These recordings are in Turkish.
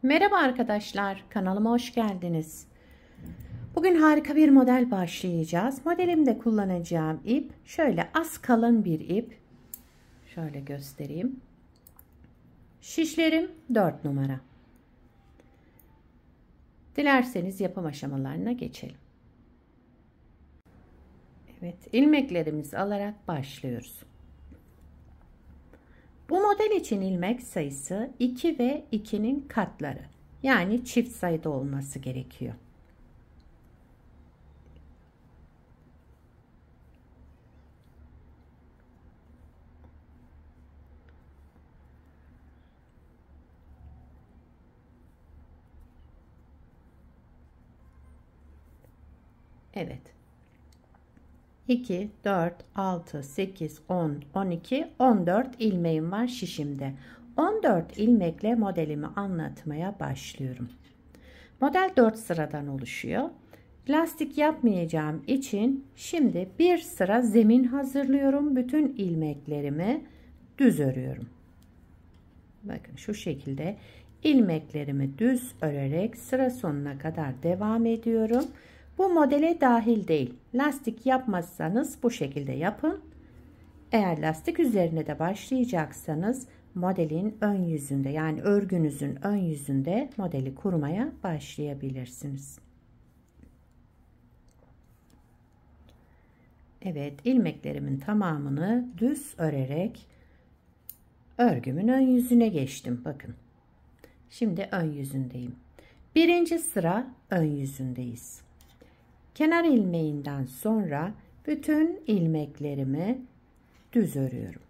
Merhaba arkadaşlar, kanalıma hoş geldiniz. Bugün harika bir model başlayacağız. Modelimde kullanacağım ip şöyle az kalın bir ip. Şöyle göstereyim. Şişlerim 4 numara. Dilerseniz yapım aşamalarına geçelim. Evet, ilmeklerimizi alarak başlıyoruz. Bu model için ilmek sayısı 2 ve 2'nin katları. Yani çift sayıda olması gerekiyor. Evet. 2, 4, 6, 8, 10, 12, 14 ilmeğim var şişimde. 14 ilmekle modelimi anlatmaya başlıyorum. Model 4 sıradan oluşuyor. Lastik yapmayacağım için şimdi bir sıra zemin hazırlıyorum. Bütün ilmeklerimi düz örüyorum. Bakın şu şekilde ilmeklerimi düz örerek sıra sonuna kadar devam ediyorum. Bu modele dahil değil. Lastik yapmazsanız bu şekilde yapın. Eğer lastik üzerine de başlayacaksanız modelin ön yüzünde, yani örgünüzün ön yüzünde modeli kurmaya başlayabilirsiniz. Evet, ilmeklerimin tamamını düz örerek örgümün ön yüzüne geçtim. Bakın. Şimdi ön yüzündeyim. Birinci sıra ön yüzündeyiz. Kenar ilmeğinden sonra bütün ilmeklerimi düz örüyorum.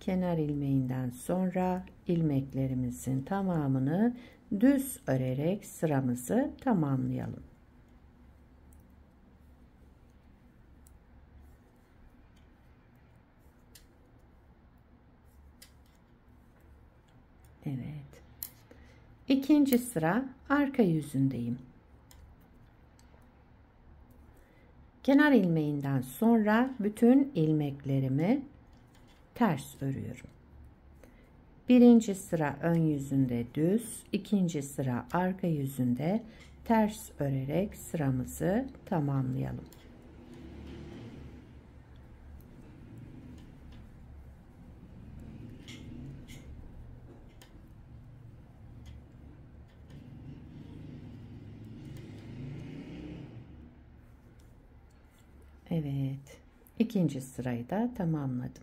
Kenar ilmeğinden sonra ilmeklerimizin tamamını düz örerek sıramızı tamamlayalım. Evet. İkinci sıra arka yüzündeyim. Kenar ilmeğinden sonra bütün ilmeklerimi ters örüyorum. Birinci sıra ön yüzünde düz, ikinci sıra arka yüzünde ters örerek sıramızı tamamlayalım. Evet, ikinci sırayı da tamamladım.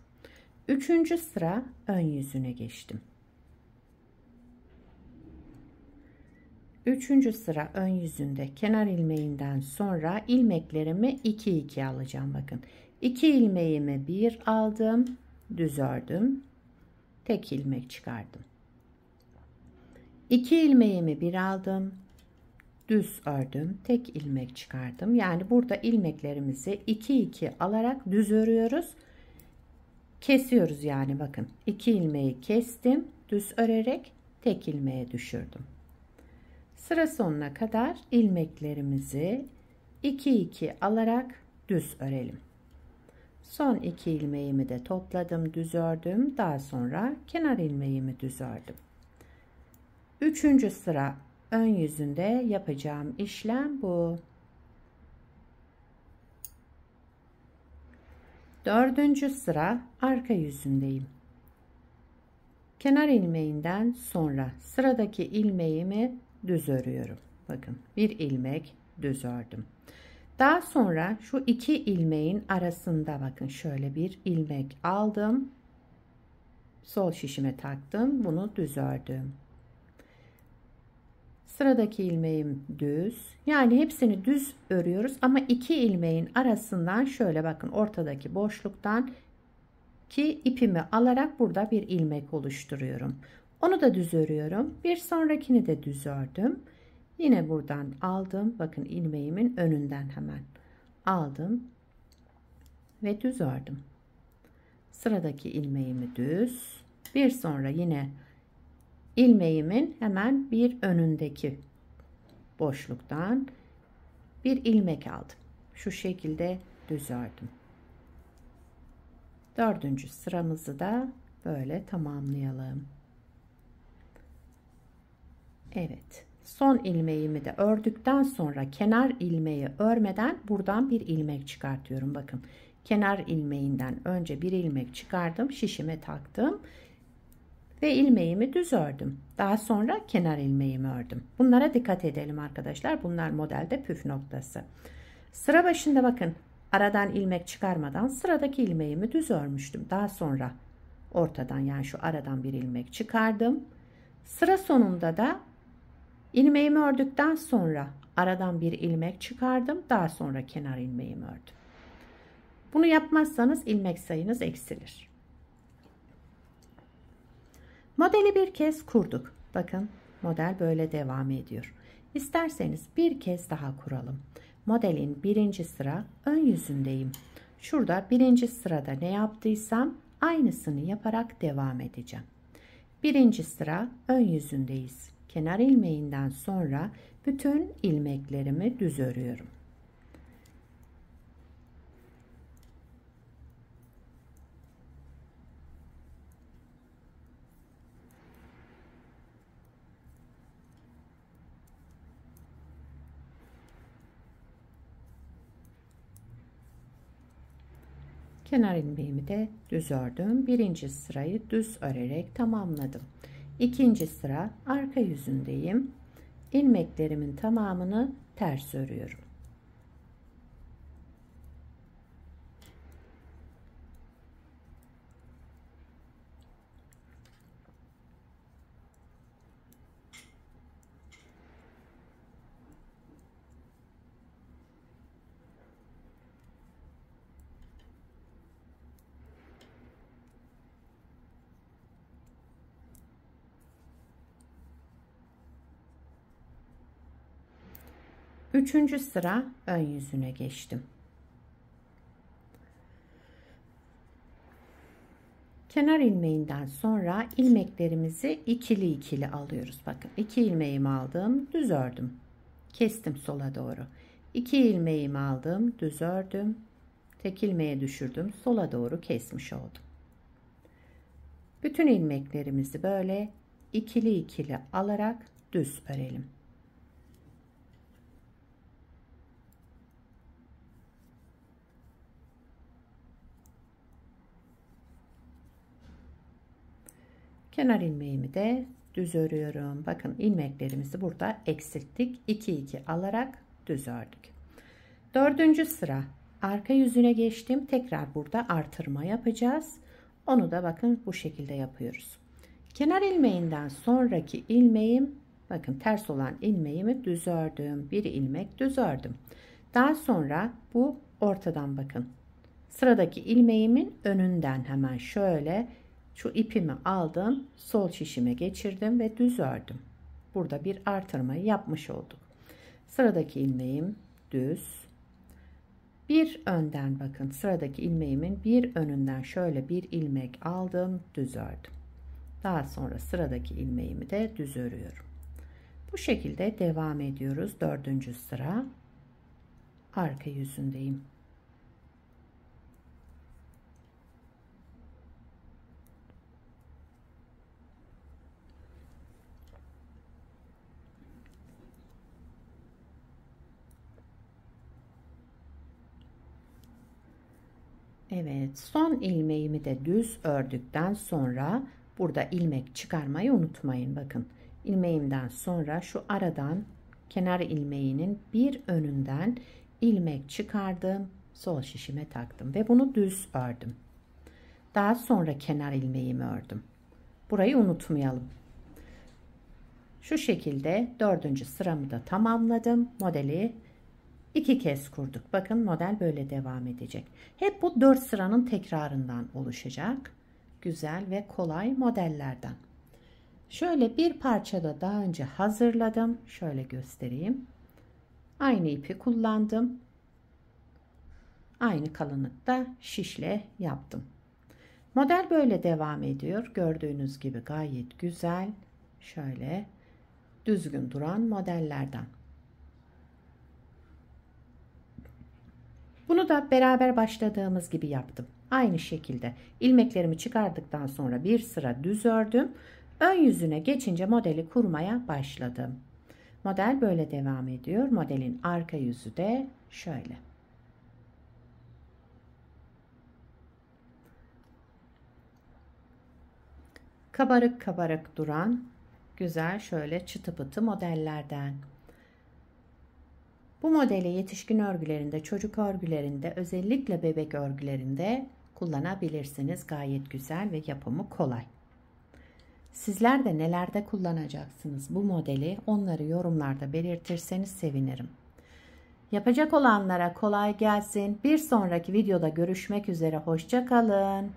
Üçüncü sıra ön yüzüne geçtim. Üçüncü sıra ön yüzünde kenar ilmeğinden sonra ilmeklerimi 2 alacağım. Bakın, 2 ilmeğimi bir aldım, düz ördüm, tek ilmek çıkardım. 2 ilmeğimi bir aldım, düz ördüm, tek ilmek çıkardım. Yani burada ilmeklerimizi 2 alarak düz örüyoruz. Kesiyoruz yani, bakın 2 ilmeği kestim, düz örerek tek ilmeğe düşürdüm. Sıra sonuna kadar ilmeklerimizi 2 alarak düz örelim. Son 2 ilmeğimi de topladım, düz ördüm. Daha sonra kenar ilmeğimi düz ördüm. Üçüncü sıra ön yüzünde yapacağım işlem bu. Dördüncü sıra arka yüzündeyim. Kenar ilmeğinden sonra sıradaki ilmeğimi düz örüyorum. Bakın, bir ilmek düz ördüm. Daha sonra şu 2 ilmeğin arasında bakın şöyle bir ilmek aldım. Sol şişime taktım. Bunu düz ördüm. Sıradaki ilmeğim düz. Yani hepsini düz örüyoruz ama 2 ilmeğin arasından şöyle bakın, ortadaki boşluktan ki ipimi alarak burada bir ilmek oluşturuyorum. Onu da düz örüyorum. Bir sonrakini de düz ördüm. Yine buradan aldım. Bakın, ilmeğimin önünden hemen aldım ve düz ördüm. Sıradaki ilmeğimi düz. Bir sonra yine ilmeğimin hemen bir önündeki boşluktan bir ilmek aldım. Şu şekilde düz ördüm. Dördüncü sıramızı da Böyle tamamlayalım. Evet. Son ilmeğimi de ördükten sonra kenar ilmeği örmeden buradan bir ilmek çıkartıyorum. Bakın. Kenar ilmeğinden önce bir ilmek çıkardım. Şişime taktım. Ve ilmeğimi düz ördüm. Daha sonra kenar ilmeğimi ördüm. Bunlara dikkat edelim arkadaşlar. Bunlar modelde püf noktası. Sıra başında bakın. Aradan ilmek çıkarmadan sıradaki ilmeğimi düz örmüştüm. Daha sonra ortadan, yani şu aradan bir ilmek çıkardım. Sıra sonunda da ilmeğimi ördükten sonra aradan bir ilmek çıkardım. Daha sonra kenar ilmeğimi ördüm. Bunu yapmazsanız ilmek sayınız eksilir. Modeli bir kez kurduk. Bakın model böyle devam ediyor. İsterseniz bir kez daha kuralım. Modelin birinci sıra ön yüzündeyim. Şurada birinci sırada ne yaptıysam aynısını yaparak devam edeceğim. Birinci sıra ön yüzündeyiz. Kenar ilmeğinden sonra bütün ilmeklerimi düz örüyorum. Kenar ilmeğimi de düz ördüm. Birinci sırayı düz örerek tamamladım. İkinci sıra arka yüzündeyim. İlmeklerimin tamamını ters örüyorum. Üçüncü sıra ön yüzüne geçtim. Kenar ilmeğinden sonra ilmeklerimizi ikili ikili alıyoruz. Bakın 2 ilmeğimi aldım, düz ördüm. Kestim sola doğru. 2 ilmeğimi aldım, düz ördüm. Tek ilmeğe düşürdüm, sola doğru kesmiş oldum. Bütün ilmeklerimizi böyle ikili ikili alarak düz örelim. Kenar ilmeğimi de düz örüyorum. Bakın ilmeklerimizi burada eksilttik. 2 2 alarak düz ördük. Dördüncü sıra arka yüzüne geçtim. Tekrar burada artırma yapacağız. Onu da bakın bu şekilde yapıyoruz. Kenar ilmeğinden sonraki ilmeğim, bakın ters olan ilmeğimi düz ördüm. Bir ilmek düz ördüm. Daha sonra bu ortadan bakın. Sıradaki ilmeğimin önünden hemen şöyle şu ipimi aldım, sol şişime geçirdim ve düz ördüm. Burada bir artırmayı yapmış olduk. Sıradaki ilmeğim düz. Bir önden bakın, sıradaki ilmeğimin bir önünden şöyle bir ilmek aldım, düz ördüm. Daha sonra sıradaki ilmeğimi de düz örüyorum. Bu şekilde devam ediyoruz. Dördüncü sıra arka yüzündeyim. Evet, son ilmeğimi de düz ördükten sonra burada ilmek çıkarmayı unutmayın. Bakın ilmeğimden sonra şu aradan kenar ilmeğinin bir önünden ilmek çıkardım, sol şişime taktım ve bunu düz ördüm. Daha sonra kenar ilmeğimi ördüm. Burayı unutmayalım. Şu şekilde dördüncü sıramı da tamamladım. Modeli 2 kez kurduk. Bakın model böyle devam edecek. Hep bu 4 sıranın tekrarından oluşacak. Güzel ve kolay modellerden. Şöyle bir parçada daha önce hazırladım. Şöyle göstereyim. Aynı ipi kullandım. Aynı kalınlıkta şişle yaptım. Model böyle devam ediyor. Gördüğünüz gibi gayet güzel. Şöyle düzgün duran modellerden. Bunu da beraber başladığımız gibi yaptım. Aynı şekilde ilmeklerimi çıkardıktan sonra bir sıra düz ördüm. Ön yüzüne geçince modeli kurmaya başladım. Model böyle devam ediyor. Modelin arka yüzü de şöyle. Kabarık kabarık duran güzel şöyle çıtı pıtı modellerden. Bu modeli yetişkin örgülerinde, çocuk örgülerinde, özellikle bebek örgülerinde kullanabilirsiniz. Gayet güzel ve yapımı kolay. Sizler de nelerde kullanacaksınız bu modeli? Onları yorumlarda belirtirseniz sevinirim. Yapacak olanlara kolay gelsin. Bir sonraki videoda görüşmek üzere. Hoşça kalın.